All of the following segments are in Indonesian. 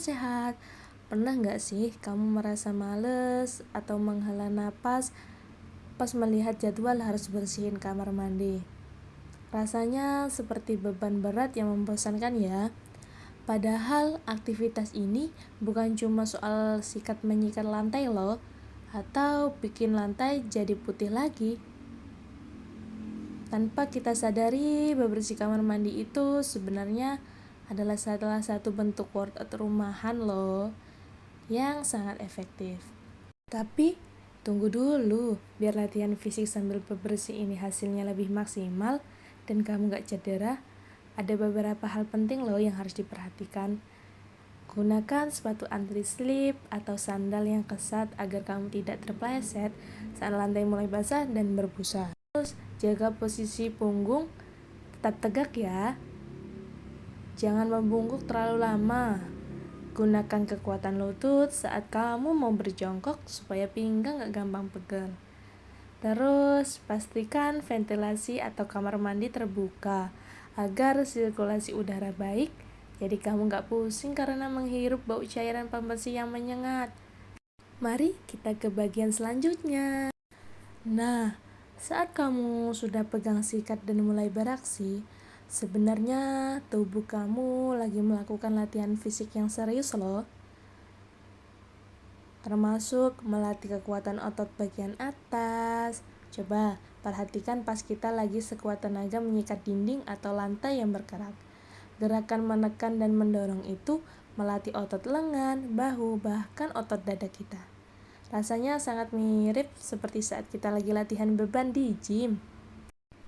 sehat. Pernah nggak sih kamu merasa males atau menghela napas pas melihat jadwal harus bersihin kamar mandi? Rasanya seperti beban berat yang membosankan ya. Padahal aktivitas ini bukan cuma soal sikat menyikat lantai loh, atau bikin lantai jadi putih lagi. Tanpa kita sadari, bebersih kamar mandi itu sebenarnya adalah salah satu bentuk workout rumahan loh yang sangat efektif. Tapi tunggu dulu, biar latihan fisik sambil bebersih ini hasilnya lebih maksimal dan kamu gak cedera, ada beberapa hal penting loh yang harus diperhatikan. Gunakan sepatu anti-slip atau sandal yang kesat agar kamu tidak terpleset saat lantai mulai basah dan berbusa. Terus jaga posisi punggung tetap tegak ya. Jangan membungkuk terlalu lama. Gunakan kekuatan lutut saat kamu mau berjongkok supaya pinggang gak gampang pegel. Terus pastikan ventilasi atau kamar mandi terbuka agar sirkulasi udara baik, jadi kamu gak pusing karena menghirup bau cairan pembersih yang menyengat. Mari kita ke bagian selanjutnya. Nah, saat kamu sudah pegang sikat dan mulai beraksi, sebenarnya tubuh kamu lagi melakukan latihan fisik yang serius loh. Termasuk melatih kekuatan otot bagian atas. Coba perhatikan pas kita lagi sekuat tenaga menyikat dinding atau lantai yang bergerak. Gerakan menekan dan mendorong itu melatih otot lengan, bahu, bahkan otot dada kita. Rasanya sangat mirip seperti saat kita lagi latihan beban di gym.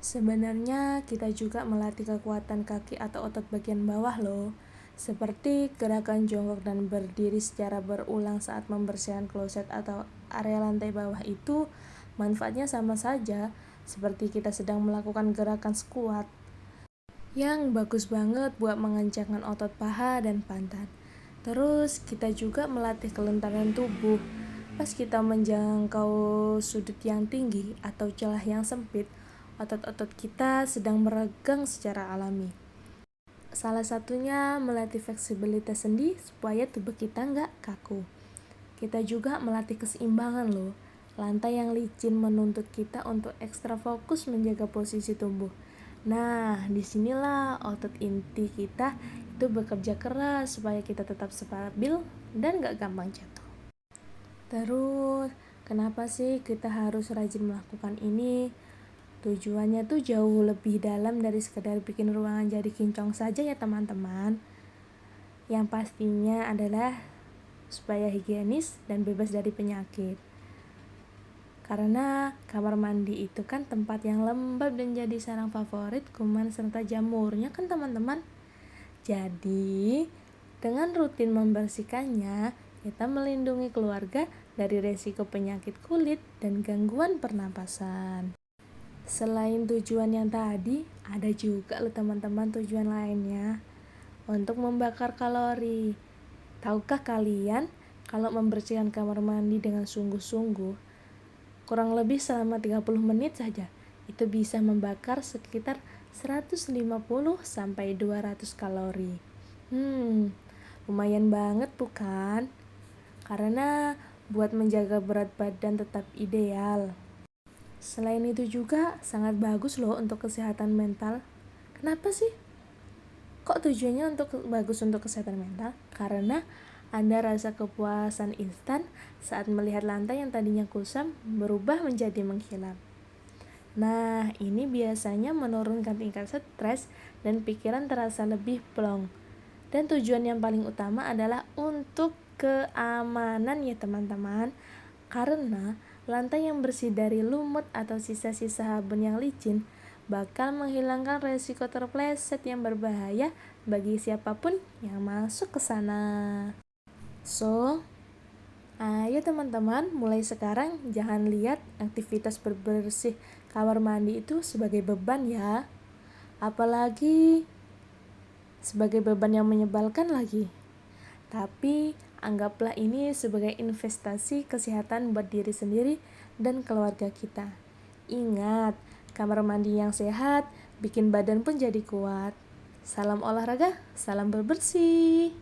Sebenarnya kita juga melatih kekuatan kaki atau otot bagian bawah loh. Seperti gerakan jongkok dan berdiri secara berulang saat membersihkan kloset atau area lantai bawah itu manfaatnya sama saja seperti kita sedang melakukan gerakan squat yang bagus banget buat mengencangkan otot paha dan pantat. Terus kita juga melatih kelentaran tubuh. Pas kita menjangkau sudut yang tinggi atau celah yang sempit, otot-otot kita sedang meregang secara alami. Salah satunya melatih fleksibilitas sendi supaya tubuh kita nggak kaku. Kita juga melatih keseimbangan loh. Lantai yang licin menuntut kita untuk ekstra fokus menjaga posisi tubuh. Nah, disinilah otot inti kita itu bekerja keras supaya kita tetap stabil dan nggak gampang jatuh. Terus, kenapa sih kita harus rajin melakukan ini? Tujuannya tuh jauh lebih dalam dari sekedar bikin ruangan jadi kinclong saja ya teman-teman. Yang pastinya adalah supaya higienis dan bebas dari penyakit. Karena kamar mandi itu kan tempat yang lembab dan jadi sarang favorit kuman serta jamurnya kan teman-teman. Jadi, dengan rutin membersihkannya, kita melindungi keluarga dari resiko penyakit kulit dan gangguan pernapasan. Selain tujuan yang tadi, ada juga loh teman-teman tujuan lainnya untuk membakar kalori. Tahukah kalian kalau membersihkan kamar mandi dengan sungguh-sungguh, kurang lebih selama 30 menit saja, itu bisa membakar sekitar 150 sampai 200 kalori. Lumayan banget bukan? Karena buat menjaga berat badan tetap ideal. Selain itu juga sangat bagus loh untuk kesehatan mental. Kenapa sih? Kok tujuannya bagus untuk kesehatan mental? Karena ada rasa kepuasan instan saat melihat lantai yang tadinya kusam berubah menjadi mengkilap. Nah, ini biasanya menurunkan tingkat stres dan pikiran terasa lebih plong. Dan tujuan yang paling utama adalah untuk keamanan ya teman-teman. Karena lantai yang bersih dari lumut atau sisa-sisa sabun yang licin bakal menghilangkan resiko terpleset yang berbahaya bagi siapapun yang masuk ke sana. So, ayo teman-teman, mulai sekarang jangan lihat aktivitas bersih kamar mandi itu sebagai beban ya. Apalagi sebagai beban yang menyebalkan lagi. Tapi anggaplah ini sebagai investasi kesehatan buat diri sendiri dan keluarga kita. Ingat, kamar mandi yang sehat bikin badan pun jadi kuat. Salam olahraga, salam bersih.